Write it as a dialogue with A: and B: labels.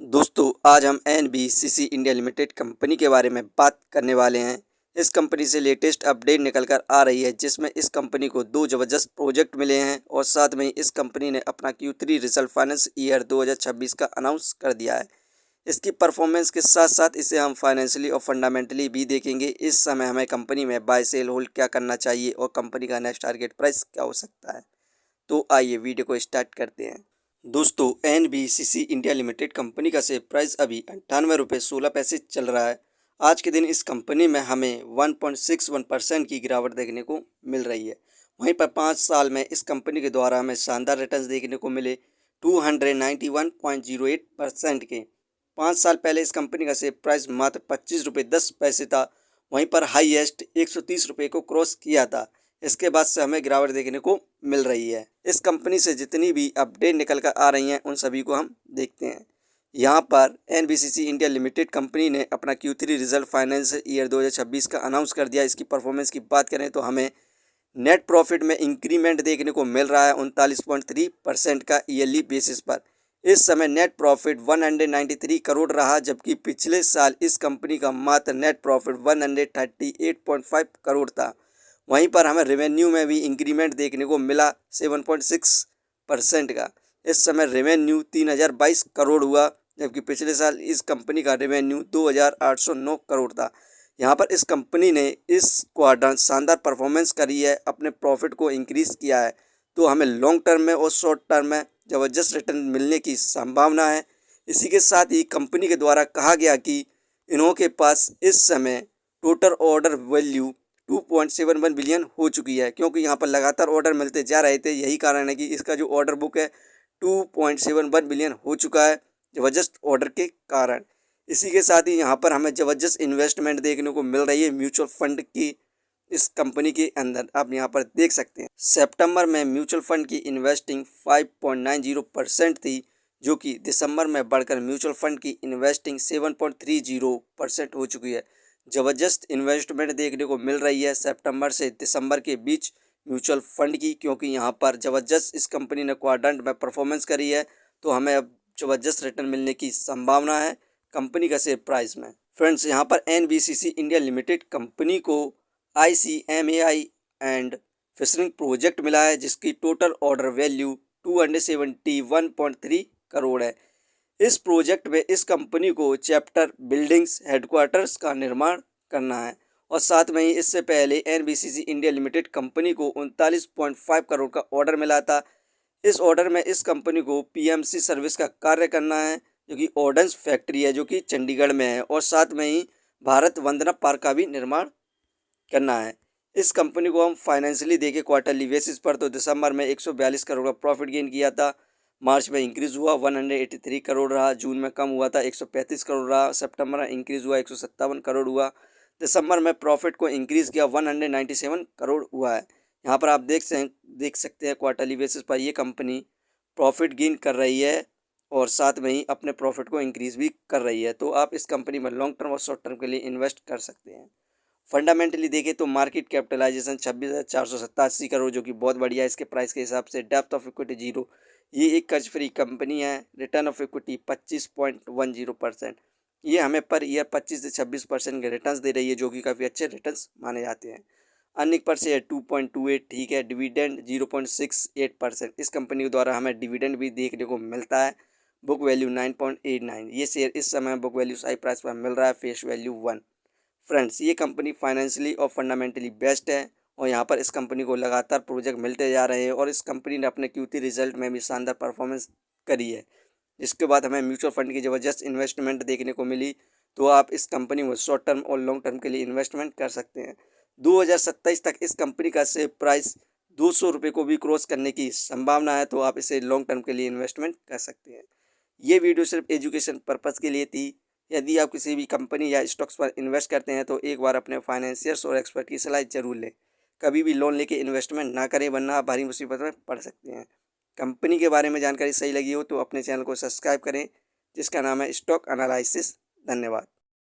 A: दोस्तों आज हम एनबीसीसी इंडिया लिमिटेड कंपनी के बारे में बात करने वाले हैं। इस कंपनी से लेटेस्ट अपडेट निकल कर आ रही है जिसमें इस कंपनी को दो ज़बरदस्त प्रोजेक्ट मिले हैं और साथ में ही इस कंपनी ने अपना Q3 रिजल्ट फाइनेंस ईयर 2026 का अनाउंस कर दिया है। इसकी परफॉर्मेंस के साथ साथ इसे हम फाइनेंशियली और फंडामेंटली भी देखेंगे। इस समय हमें कंपनी में बाय सेल होल्ड क्या करना चाहिए और कंपनी का नेक्स्ट टारगेट प्राइस क्या हो सकता है। तो आइए वीडियो को स्टार्ट करते हैं। दोस्तों एनबीसीसी इंडिया लिमिटेड कंपनी का शेयर प्राइस अभी 98 रुपये 16 पैसे चल रहा है। आज के दिन इस कंपनी में हमें 1.61% की गिरावट देखने को मिल रही है। वहीं पर 5 साल में इस कंपनी के द्वारा हमें शानदार रिटर्न्स देखने को मिले 291.08% के। 5 साल पहले इस कंपनी का शेयर प्राइस मात्र 25 रुपये 10 पैसे था। वहीं पर हाईएस्ट 130 रुपये को क्रॉस किया था। इसके बाद से हमें गिरावट देखने को मिल रही है। इस कंपनी से जितनी भी अपडेट निकल कर आ रही हैं उन सभी को हम देखते हैं। यहाँ पर एनबीसीसी इंडिया लिमिटेड कंपनी ने अपना Q3 रिजल्ट फाइनेंस ईयर 2026 का अनाउंस कर दिया। इसकी परफॉर्मेंस की बात करें तो हमें नेट प्रॉफिट में इंक्रीमेंट देखने को मिल रहा है 39.3% का ईयरली बेसिस पर। इस समय नेट प्रॉफिट 193 करोड़ रहा, जबकि पिछले साल इस कंपनी का मात्र नेट प्रॉफिट 138.5 करोड़ था। वहीं पर हमें रेवेन्यू में भी इंक्रीमेंट देखने को मिला 7.6% का। इस समय रेवेन्यू 3022 करोड़ हुआ, जबकि पिछले साल इस कंपनी का रेवेन्यू 2809 करोड़ था। यहाँ पर इस कंपनी ने इस क्वार्टर शानदार परफॉर्मेंस करी है, अपने प्रॉफिट को इंक्रीज़ किया है। तो हमें लॉन्ग टर्म में और शॉर्ट टर्म में ज़बरदस्त रिटर्न मिलने की संभावना है। इसी के साथ ही कंपनी के द्वारा कहा गया कि इन्हों के पास इस समय टोटल ऑर्डर वैल्यू 2.71 बिलियन हो चुकी है, क्योंकि यहाँ पर लगातार ऑर्डर मिलते जा रहे थे। यही कारण है कि इसका जो ऑर्डर बुक है 2.71 बिलियन हो चुका है ज़बरदस्त ऑर्डर के कारण। इसी के साथ ही यहाँ पर हमें ज़बरदस्त इन्वेस्टमेंट देखने को मिल रही है म्यूचुअल फंड की इस कंपनी के अंदर। आप यहाँ पर देख सकते हैं सितंबर में म्यूचुअल फंड की इन्वेस्टिंग 5.90% थी, जो कि दिसंबर में बढ़कर म्यूचुअल फंड की इन्वेस्टिंग 7.30% हो चुकी है। ज़बरदस्त इन्वेस्टमेंट देखने को मिल रही है सितंबर से दिसंबर के बीच म्यूचुअल फंड की, क्योंकि यहाँ पर ज़बरदस्त इस कंपनी ने क्वाड्रेंट में परफॉर्मेंस करी है। तो हमें अब ज़बरदस्त रिटर्न मिलने की संभावना है कंपनी का शेयर प्राइस में। फ्रेंड्स, यहाँ पर एनबीसीसी इंडिया लिमिटेड कंपनी को ICMAI एंड फिशरिंग प्रोजेक्ट मिला है, जिसकी टोटल ऑर्डर वैल्यू 271.3 करोड़ है। इस प्रोजेक्ट में इस कंपनी को चैप्टर बिल्डिंग्स हेडक्वार्टर्स का निर्माण करना है और साथ में ही इससे पहले एनबीसीसी इंडिया लिमिटेड कंपनी को 39.5 करोड़ का ऑर्डर मिला था। इस ऑर्डर में इस कंपनी को PMC सर्विस का कार्य करना है, जो कि ऑर्डेंस फैक्ट्री है जो कि चंडीगढ़ में है, और साथ में ही भारत वंदना पार्क का भी निर्माण करना है। इस कंपनी को हम फाइनेंशियली देखें क्वार्टरली बेसिस पर तो दिसंबर में 142 करोड़ का प्रॉफिट गेन किया था। मार्च में इंक्रीज़ हुआ 183 करोड़ रहा, जून में कम हुआ था 135 करोड़ रहा, सितंबर में इंक्रीज़ हुआ 157 करोड़ हुआ, दिसंबर में प्रॉफिट को इंक्रीज़ किया 197 करोड़ हुआ है। यहाँ पर आप देख सकते हैं क्वार्टरली बेसिस पर ये कंपनी प्रॉफिट गेन कर रही है और साथ में ही अपने प्रॉफिट को इंक्रीज़ भी कर रही है। तो आप इस कंपनी में लॉन्ग टर्म और शॉर्ट टर्म के लिए इन्वेस्ट कर सकते हैं। फंडामेंटली देखें तो मार्केट कैपिटलाइजेशन 26,487 करोड़, जो कि बहुत बढ़िया है इसके प्राइस के हिसाब से। डेप्थ ऑफ इक्विटी 0, ये एक कर्ज फ्री कंपनी है। Return of equity 25.10%। ये हमें पर ईयर 25 से 26% के रिटर्न्स दे रही है, जो कि काफ़ी अच्छे रिटर्न्स माने जाते हैं। अर्निंग पर शेयर 2.28, ठीक है। डिविडेंड 0.68%। इस कंपनी के द्वारा हमें डिविडेंड भी देखने को मिलता है। Book value 9.89। ये शेयर इस समय बुक वैल्यू हाई प्राइस पर मिल रहा है, फेस वैल्यू 1। फ्रेंड्स, ये कंपनी फाइनेंशियली और फंडामेंटली बेस्ट है और यहाँ पर इस कंपनी को लगातार प्रोजेक्ट मिलते जा रहे हैं और इस कंपनी ने अपने Q3 रिजल्ट में भी शानदार परफॉर्मेंस करी है। इसके बाद हमें म्यूचुअल फंड की ज़बरदस्त इन्वेस्टमेंट देखने को मिली। तो आप इस कंपनी में शॉर्ट टर्म और लॉन्ग टर्म के लिए इन्वेस्टमेंट कर सकते हैं। 2027 तक इस कंपनी का शेयर प्राइस 200 रुपये को भी क्रॉस करने की संभावना है। तो आप इसे लॉन्ग टर्म के लिए इन्वेस्टमेंट कर सकते हैं। ये वीडियो सिर्फ एजुकेशन पर्पज़ के लिए थी। यदि आप किसी भी कंपनी या स्टॉक्स पर इन्वेस्ट करते हैं तो एक बार अपने फाइनेंशियर्स और एक्सपर्ट की सलाह जरूर लें। कभी भी लोन लेके इन्वेस्टमेंट ना करें, वरना आप भारी मुसीबत में पड़ सकते हैं। कंपनी के बारे में जानकारी सही लगी हो तो अपने चैनल को सब्सक्राइब करें, जिसका नाम है स्टॉक एनालिसिस। धन्यवाद।